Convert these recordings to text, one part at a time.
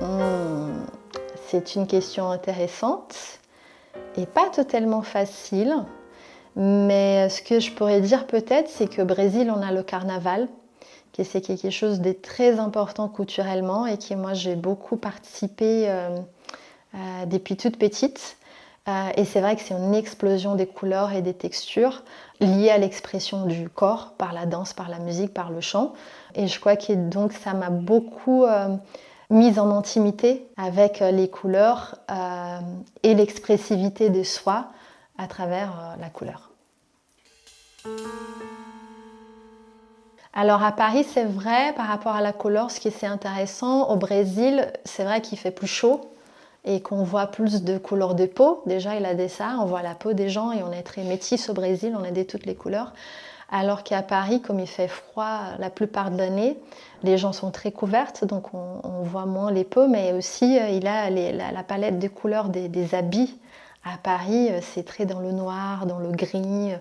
Hmm, c'est une question intéressante et pas totalement facile. Mais ce que je pourrais dire peut-être, c'est qu'au Brésil, on a le carnaval, qui c'est quelque chose de très important culturellement et qui moi j'ai beaucoup participé depuis toute petite. Et c'est vrai que c'est une explosion des couleurs et des textures liées à l'expression du corps par la danse, par la musique, par le chant. Et je crois que donc ça m'a beaucoup mise en intimité avec les couleurs et l'expressivité de soi à travers la couleur. Alors à Paris, c'est vrai, par rapport à la couleur, ce qui est intéressant, au Brésil, c'est vrai qu'il fait plus chaud et qu'on voit plus de couleurs de peau. Déjà, il a dit ça, on voit la peau des gens et on est très métis au Brésil, on a de toutes les couleurs. Alors qu'à Paris, comme il fait froid la plupart de l'année, les gens sont très couvertes, donc on voit moins les peaux, mais aussi il a la palette de couleurs des habits. À Paris, c'est très dans le noir, dans le gris,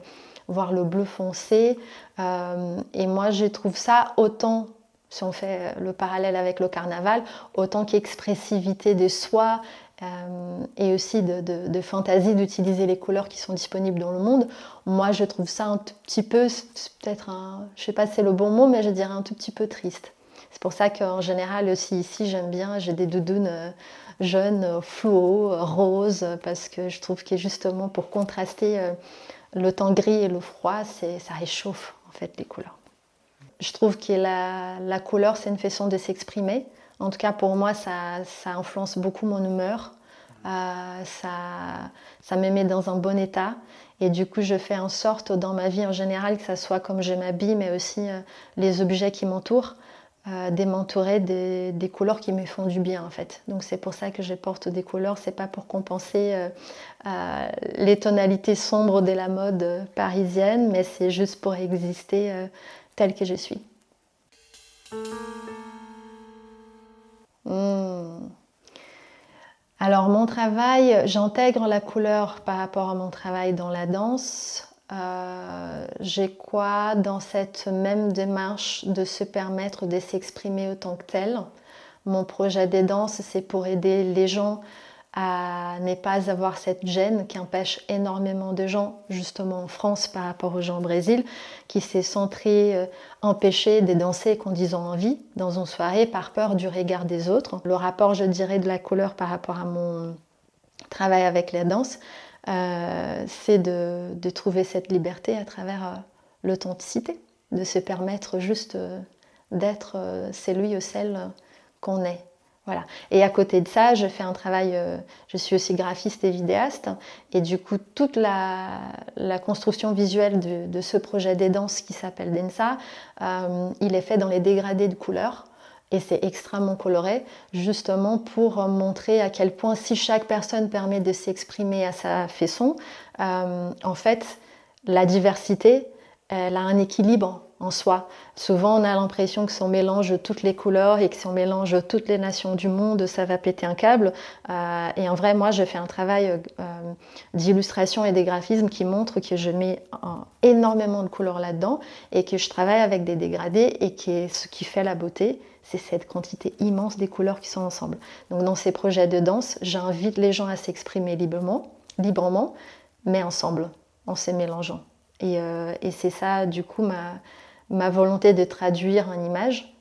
voire le bleu foncé. Et moi, je trouve ça autant, si on fait le parallèle avec le carnaval, autant qu'expressivité de soi et aussi de fantaisie d'utiliser les couleurs qui sont disponibles dans le monde. Moi, je trouve ça un tout petit peu, peut-être je ne sais pas si c'est le bon mot, mais je dirais un tout petit peu triste. C'est pour ça qu'en général, aussi ici, j'aime bien, j'ai des doudounes jaunes, fluo, roses, parce que je trouve que justement, pour contraster le temps gris et le froid, ça réchauffe en fait les couleurs. Je trouve que la couleur, c'est une façon de s'exprimer. En tout cas, pour moi, ça influence beaucoup mon humeur. Ça me met dans un bon état. Et du coup, je fais en sorte, dans ma vie en général, que ça soit comme je m'habille, mais aussi les objets qui m'entourent, de m'entourer des couleurs qui me font du bien, en fait. Donc, c'est pour ça que je porte des couleurs. C'est pas pour compenser les tonalités sombres de la mode parisienne, mais c'est juste pour exister telle que je suis. Hmm. Alors mon travail, j'intègre la couleur par rapport à mon travail dans la danse. J'ai quoi dans cette même démarche de se permettre de s'exprimer autant que tel. Mon projet de danse, c'est pour aider les gens à ne pas avoir cette gêne qui empêche énormément de gens, justement en France par rapport aux gens au Brésil, qui s'est centré empêcher de danser quand ils ont envie dans une soirée par peur du regard des autres. Le rapport, je dirais, de la couleur par rapport à mon travail avec la danse, c'est de trouver cette liberté à travers l'authenticité, de se permettre juste d'être celui ou celle qu'on est. Voilà. Et à côté de ça, je fais un travail, je suis aussi graphiste et vidéaste, et du coup, toute la construction visuelle de ce projet des danses qui s'appelle Densa, il est fait dans les dégradés de couleurs, et c'est extrêmement coloré, justement pour montrer à quel point, si chaque personne permet de s'exprimer à sa façon, en fait, la diversité, elle a un équilibre en soi. Souvent, on a l'impression que si on mélange toutes les couleurs et que si on mélange toutes les nations du monde, ça va péter un câble. Et en vrai, moi, je fais un travail d'illustration et de graphisme qui montre que je mets énormément de couleurs là-dedans et que je travaille avec des dégradés et que ce qui fait la beauté, c'est cette quantité immense des couleurs qui sont ensemble. Donc dans ces projets de danse, j'invite les gens à s'exprimer librement, mais ensemble, en se mélangeant. Et c'est ça, du coup, ma volonté de traduire en images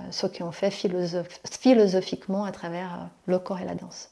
ce qu'on fait philosophiquement à travers le corps et la danse.